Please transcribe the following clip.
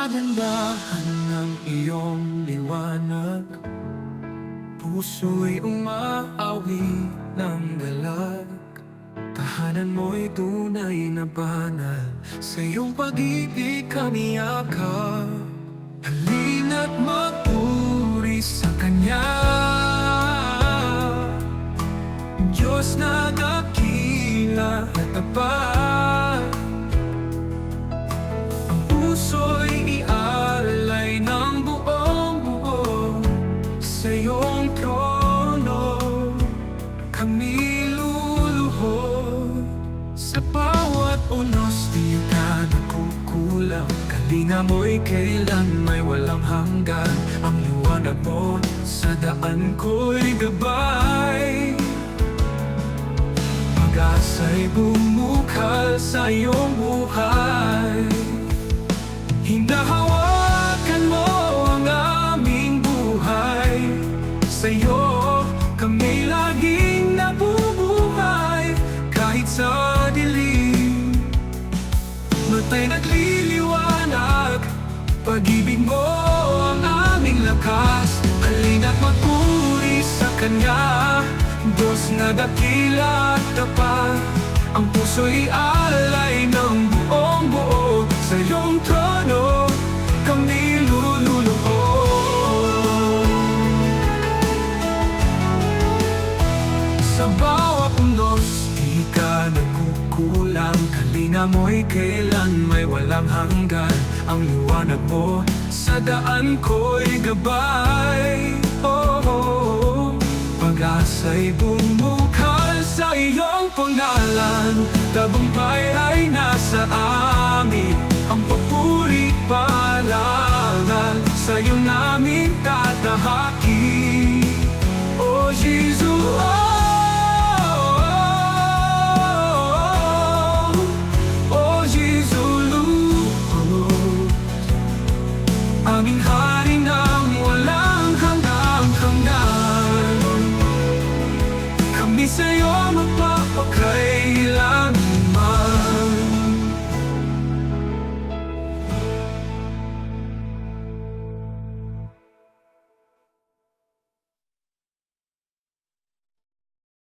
kagandahan ng iyong liwanag. Puso'y umaawi ng galak. Tahanan mo'y tunay na banal. Sa iyong pag-ibig kami yakap. Halina't magpuri sa Kanya, Diyos na dakila at tapat. Ang puso'y ialay ng buong buo sa iyong trono. Kami luluhod sa bawat unos, di ka nakukulang. Kalinga mo'y kailan may walang hanggan. Ang liwanag mo sa daan ko'y gabay. Pag-asa'y bumukal sa iyong buhay. Hinahawakan mo ang aming buhay. Sa iyo kami laging nabubuhay. Kahit sa dilim, matay nagliliwanag. Pag-ibig mo ang aming lakas. Halina't magpuri sa Kanya, Diyos na dakila at tapat. Ang puso'y alay ng buong buo sa iyong trono. Kami luluhod sa bawat unos, di ka nagkukulang. Kalinga mo'y kailan may walang hanggan. Ang liwanag mo sa daan ko'y gabay. Pag-asa'y bumukal sa iyong pangalan. Tagumpay ay nasa amin. Ang papuri parangal sa iyo namin tatahaki. O Jesus, aming